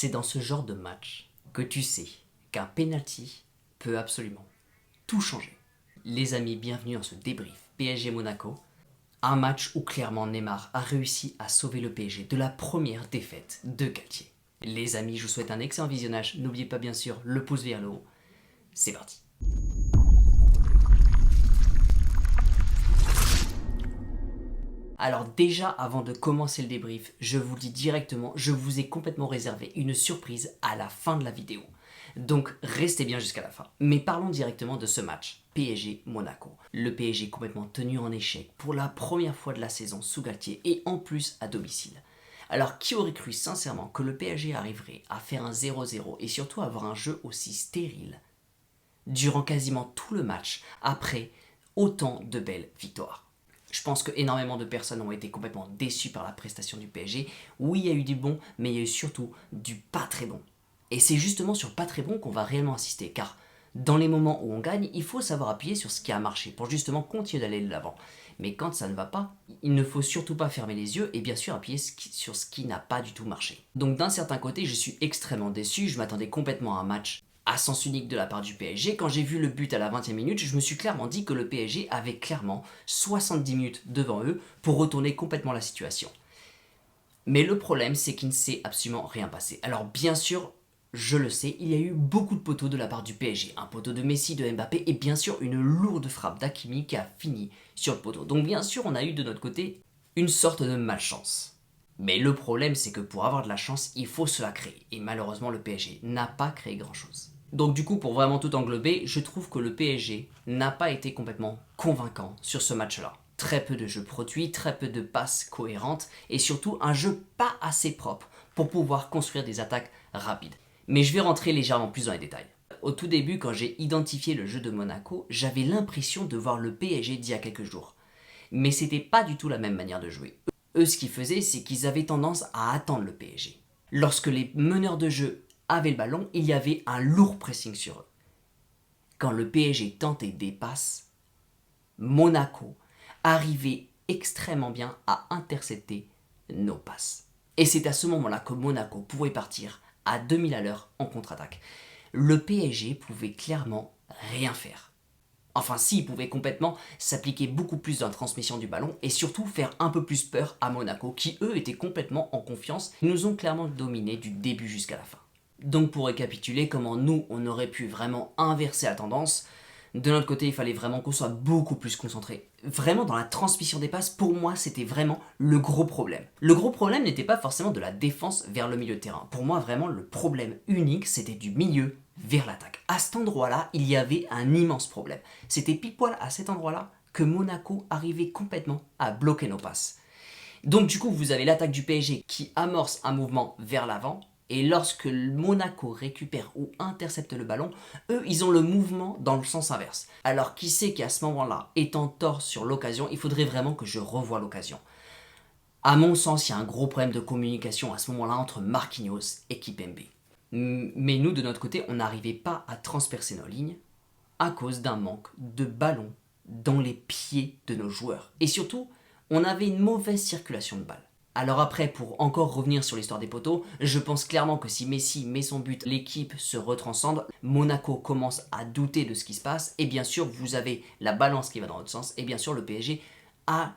C'est dans ce genre de match que tu sais qu'un penalty peut absolument tout changer. Les amis, bienvenue dans ce débrief PSG Monaco. Un match où clairement Neymar a réussi à sauver le PSG de la première défaite de Galtier. Les amis, je vous souhaite un excellent visionnage. N'oubliez pas bien sûr le pouce vers le haut. C'est parti. Alors déjà, avant de commencer le débrief, je vous le dis directement, je vous ai complètement réservé une surprise à la fin de la vidéo. Donc restez bien jusqu'à la fin. Mais parlons directement de ce match, PSG-Monaco. Le PSG complètement tenu en échec pour la première fois de la saison sous Galtier et en plus à domicile. Alors qui aurait cru sincèrement que le PSG arriverait à faire un 0-0 et surtout avoir un jeu aussi stérile durant quasiment tout le match après autant de belles victoires? Je pense que énormément de personnes ont été complètement déçues par la prestation du PSG. Oui, il y a eu du bon, mais il y a eu surtout du pas très bon. Et c'est justement sur pas très bon qu'on va réellement insister, car dans les moments où on gagne, il faut savoir appuyer sur ce qui a marché pour justement continuer d'aller de l'avant. Mais quand ça ne va pas, il ne faut surtout pas fermer les yeux et bien sûr appuyer sur ce qui n'a pas du tout marché. Donc d'un certain côté, je suis extrêmement déçu, je m'attendais complètement à un match à sens unique de la part du PSG. Quand j'ai vu le but à la 20e minute, je me suis clairement dit que le PSG avait clairement 70 minutes devant eux pour retourner complètement la situation. Mais le problème, c'est qu'il ne s'est absolument rien passé. Alors bien sûr, je le sais, il y a eu beaucoup de poteaux de la part du PSG. Un poteau de Messi, de Mbappé et bien sûr une lourde frappe d'Hakimi qui a fini sur le poteau. Donc bien sûr, on a eu de notre côté une sorte de malchance. Mais le problème, c'est que pour avoir de la chance, il faut se la créer. Et malheureusement, le PSG n'a pas créé grand-chose. Donc du coup, pour vraiment tout englober, je trouve que le PSG n'a pas été complètement convaincant sur ce match-là. Très peu de jeux produits, très peu de passes cohérentes et surtout un jeu pas assez propre pour pouvoir construire des attaques rapides. Mais je vais rentrer légèrement plus dans les détails. Au tout début, quand j'ai identifié le jeu de Monaco, j'avais l'impression de voir le PSG d'il y a quelques jours. Mais c'était pas du tout la même manière de jouer. Eux, ce qu'ils faisaient, c'est qu'ils avaient tendance à attendre le PSG. Lorsque les meneurs de jeu avaient le ballon, il y avait un lourd pressing sur eux. Quand le PSG tentait des passes, Monaco arrivait extrêmement bien à intercepter nos passes. Et c'est à ce moment-là que Monaco pouvait partir à 2000 à l'heure en contre-attaque. Le PSG pouvait clairement rien faire. Enfin si, il pouvait complètement s'appliquer beaucoup plus dans la transmission du ballon et surtout faire un peu plus peur à Monaco qui eux étaient complètement en confiance. Ils nous ont clairement dominés du début jusqu'à la fin. Donc pour récapituler comment nous on aurait pu vraiment inverser la tendance, de notre côté il fallait vraiment qu'on soit beaucoup plus concentré. Vraiment dans la transmission des passes, pour moi c'était vraiment le gros problème. Le gros problème n'était pas forcément de la défense vers le milieu de terrain. Pour moi vraiment le problème unique c'était du milieu vers l'attaque. À cet endroit-là, il y avait un immense problème. C'était pile poil à cet endroit-là que Monaco arrivait complètement à bloquer nos passes. Donc du coup, vous avez l'attaque du PSG qui amorce un mouvement vers l'avant, et lorsque Monaco récupère ou intercepte le ballon, eux, ils ont le mouvement dans le sens inverse. Alors qui sait qu'à ce moment-là, étant tort sur l'occasion, il faudrait vraiment que je revoie l'occasion. À mon sens, il y a un gros problème de communication à ce moment-là entre Marquinhos et Kimpembe. Mais nous, de notre côté, on n'arrivait pas à transpercer nos lignes à cause d'un manque de ballon dans les pieds de nos joueurs. Et surtout, on avait une mauvaise circulation de balles. Alors après, pour encore revenir sur l'histoire des poteaux, je pense clairement que si Messi met son but, l'équipe se retranscende, Monaco commence à douter de ce qui se passe, et bien sûr, vous avez la balance qui va dans l'autre sens, et bien sûr, le PSG a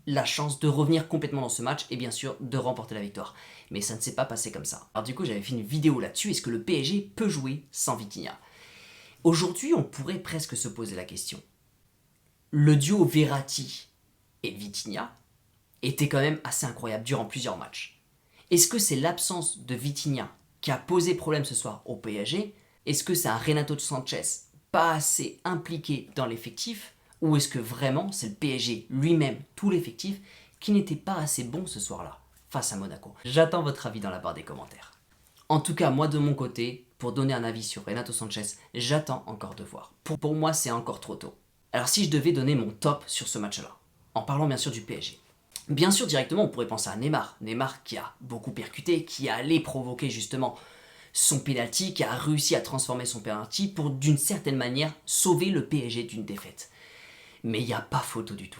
la chance de revenir complètement dans ce match et bien sûr de remporter la victoire. Mais ça ne s'est pas passé comme ça. Alors du coup, j'avais fait une vidéo là-dessus, est-ce que le PSG peut jouer sans Vitinha? Aujourd'hui, on pourrait presque se poser la question. Le duo Verratti et Vitinha était quand même assez incroyable durant plusieurs matchs. Est-ce que c'est l'absence de Vitinha qui a posé problème ce soir au PSG? Est-ce que c'est un Renato Sanchez pas assez impliqué dans l'effectif? Ou est-ce que vraiment c'est le PSG lui-même, tout l'effectif, qui n'était pas assez bon ce soir-là face à Monaco? J'attends votre avis dans la barre des commentaires. En tout cas, moi de mon côté, pour donner un avis sur Renato Sanchez, j'attends encore de voir. Pour moi, c'est encore trop tôt. Alors si je devais donner mon top sur ce match-là, en parlant bien sûr du PSG, bien sûr directement on pourrait penser à Neymar. Neymar qui a beaucoup percuté, qui allait provoquer justement son penalty, qui a réussi à transformer son penalty pour d'une certaine manière sauver le PSG d'une défaite. Mais il n'y a pas photo du tout.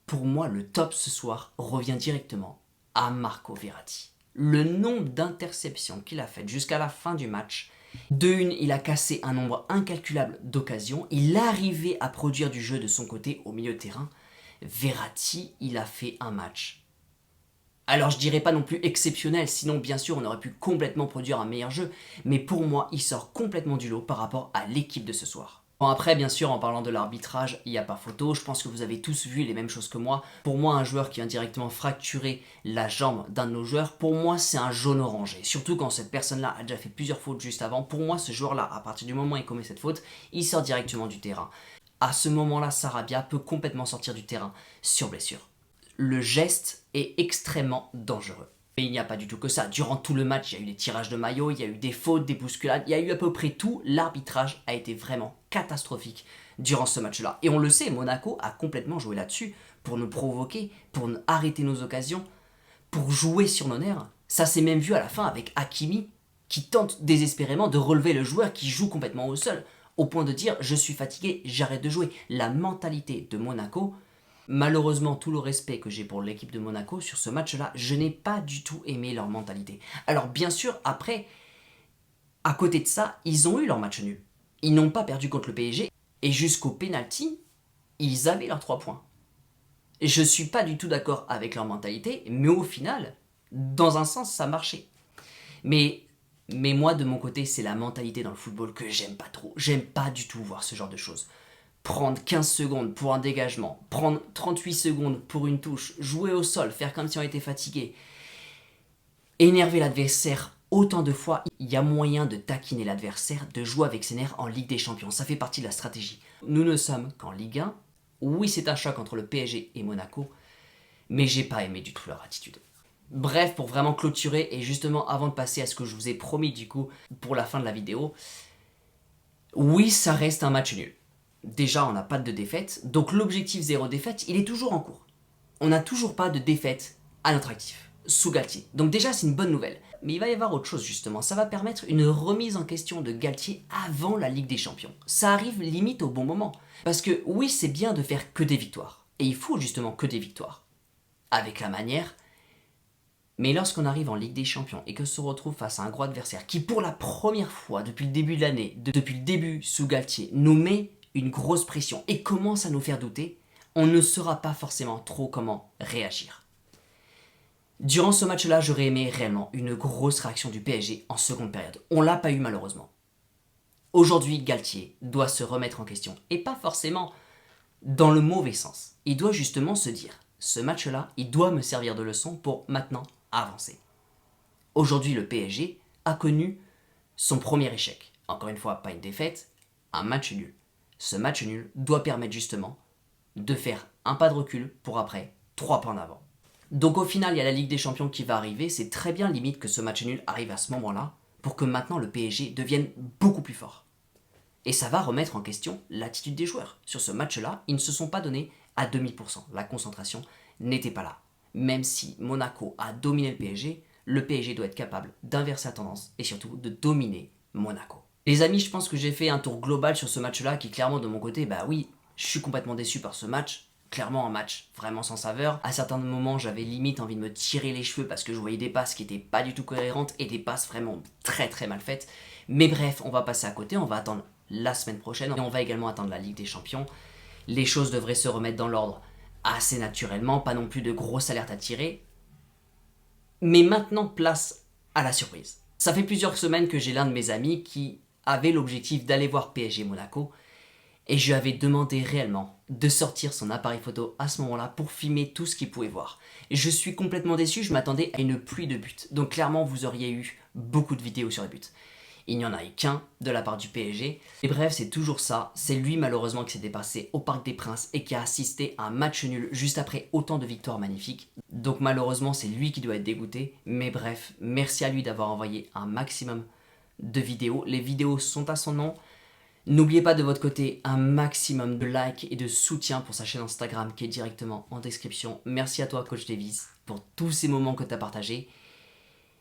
Pour moi, le top ce soir revient directement à Marco Verratti. le nombre d'interceptions qu'il a faites jusqu'à la fin du match, de une, il a cassé un nombre incalculable d'occasions, il arrivait à produire du jeu de son côté au milieu de terrain. Verratti, il a fait un match. Alors je dirais pas non plus exceptionnel, sinon bien sûr on aurait pu complètement produire un meilleur jeu, mais pour moi il sort complètement du lot par rapport à l'équipe de ce soir. Bon après bien sûr en parlant de l'arbitrage, il n'y a pas photo, je pense que vous avez tous vu les mêmes choses que moi. Pour moi un joueur qui a directement fracturé la jambe d'un de nos joueurs, pour moi c'est un jaune orangé. Surtout quand cette personne-là a déjà fait plusieurs fautes juste avant, pour moi ce joueur-là, à partir du moment où il commet cette faute, il sort directement du terrain. À ce moment-là, Sarabia peut complètement sortir du terrain sur blessure. Le geste est extrêmement dangereux. Mais il n'y a pas du tout que ça. Durant tout le match, il y a eu des tirages de maillot, il y a eu des fautes, des bousculades, il y a eu à peu près tout. L'arbitrage a été vraiment catastrophique durant ce match-là. Et on le sait, Monaco a complètement joué là-dessus pour nous provoquer, pour arrêter nos occasions, pour jouer sur nos nerfs. Ça s'est même vu à la fin avec Hakimi qui tente désespérément de relever le joueur qui joue complètement au sol, au point de dire « je suis fatigué, j'arrête de jouer ». La mentalité de Monaco, malheureusement, tout le respect que j'ai pour l'équipe de Monaco, sur ce match-là, je n'ai pas du tout aimé leur mentalité. Alors bien sûr, après, à côté de ça, ils ont eu leur match nul. Ils n'ont pas perdu contre le PSG, et jusqu'au penalty, ils avaient leurs 3 points. Et je ne suis pas du tout d'accord avec leur mentalité, mais au final, dans un sens, ça marchait. Mais moi, de mon côté, c'est la mentalité dans le football que j'aime pas trop. J'aime pas du tout voir ce genre de choses. Prendre 15 secondes pour un dégagement, prendre 38 secondes pour une touche, jouer au sol, faire comme si on était fatigué, énerver l'adversaire autant de fois, il y a moyen de taquiner l'adversaire, de jouer avec ses nerfs en Ligue des Champions. Ça fait partie de la stratégie. Nous ne sommes qu'en Ligue 1. Oui, c'est un choc entre le PSG et Monaco, mais j'ai pas aimé du tout leur attitude. Bref, pour vraiment clôturer, et justement avant de passer à ce que je vous ai promis du coup pour la fin de la vidéo, oui, ça reste un match nul. Déjà, on n'a pas de défaite, donc l'objectif 0 défaite, il est toujours en cours. On n'a toujours pas de défaite à notre actif, sous Galtier. Donc déjà, c'est une bonne nouvelle. Mais il va y avoir autre chose justement, ça va permettre une remise en question de Galtier avant la Ligue des Champions. Ça arrive limite au bon moment. Parce que oui, c'est bien de faire que des victoires. Et il faut justement que des victoires. Avec la manière. Mais lorsqu'on arrive en Ligue des Champions et que se retrouve face à un gros adversaire qui pour la première fois depuis le début de l'année, depuis le début sous Galtier, nous met une grosse pression et commence à nous faire douter, on ne saura pas forcément trop comment réagir. Durant ce match-là, j'aurais aimé réellement une grosse réaction du PSG en seconde période. On l'a pas eu malheureusement. Aujourd'hui, Galtier doit se remettre en question et pas forcément dans le mauvais sens. Il doit justement se dire, ce match-là, il doit me servir de leçon pour maintenant avancer. Aujourd'hui, le PSG a connu son premier échec. Encore une fois, pas une défaite, un match nul. Ce match nul doit permettre justement de faire un pas de recul pour après 3 points d'avant. Donc au final, il y a la Ligue des Champions qui va arriver. C'est très bien limite que ce match nul arrive à ce moment-là pour que maintenant le PSG devienne beaucoup plus fort. Et ça va remettre en question l'attitude des joueurs. Sur ce match-là, ils ne se sont pas donnés à 2000%. La concentration n'était pas là. Même si Monaco a dominé le PSG doit être capable d'inverser la tendance et surtout de dominer Monaco. Les amis, je pense que j'ai fait un tour global sur ce match-là qui clairement de mon côté, bah oui, je suis complètement déçu par ce match. Clairement un match vraiment sans saveur. À certains moments, j'avais limite envie de me tirer les cheveux parce que je voyais des passes qui n'étaient pas du tout cohérentes et des passes vraiment très très mal faites. Mais bref, on va passer à côté, on va attendre la semaine prochaine et on va également attendre la Ligue des Champions. Les choses devraient se remettre dans l'ordre assez naturellement, pas non plus de grosses alertes à tirer. Mais maintenant, place à la surprise. Ça fait plusieurs semaines que j'ai l'un de mes amis qui avait l'objectif d'aller voir PSG Monaco et je lui avais demandé réellement de sortir son appareil photo à ce moment-là pour filmer tout ce qu'il pouvait voir. Et je suis complètement déçu, je m'attendais à une pluie de buts. Donc clairement, vous auriez eu beaucoup de vidéos sur les buts. Il n'y en a eu qu'un de la part du PSG. Et bref, c'est toujours ça. C'est lui malheureusement qui s'est dépassé au Parc des Princes et qui a assisté à un match nul juste après autant de victoires magnifiques. Donc malheureusement, c'est lui qui doit être dégoûté. Mais bref, merci à lui d'avoir envoyé un maximum de vidéos. Les vidéos sont à son nom. N'oubliez pas de votre côté un maximum de likes et de soutien pour sa chaîne Instagram qui est directement en description. Merci à toi Coach Davis pour tous ces moments que tu as partagés.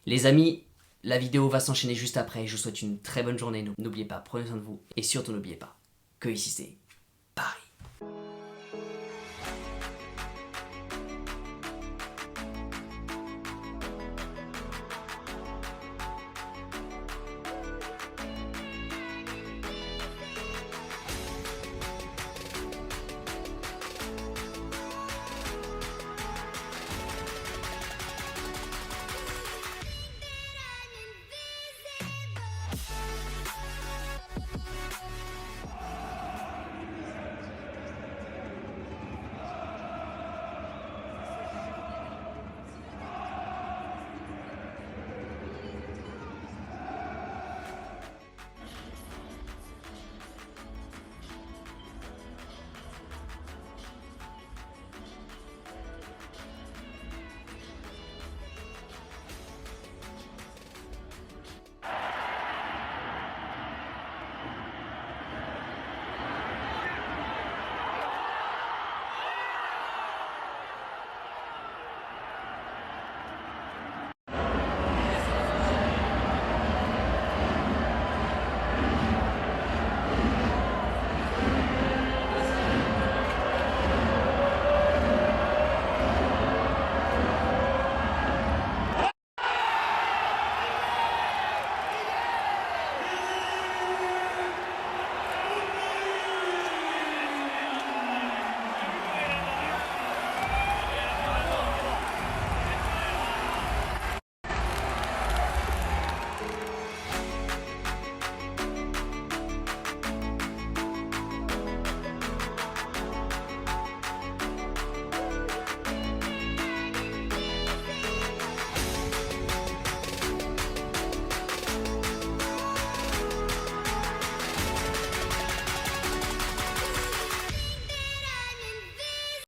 Les amis, la vidéo va s'enchaîner juste après. Je vous souhaite une très bonne journée. N'oubliez pas, prenez soin de vous. Et surtout n'oubliez pas que ici c'est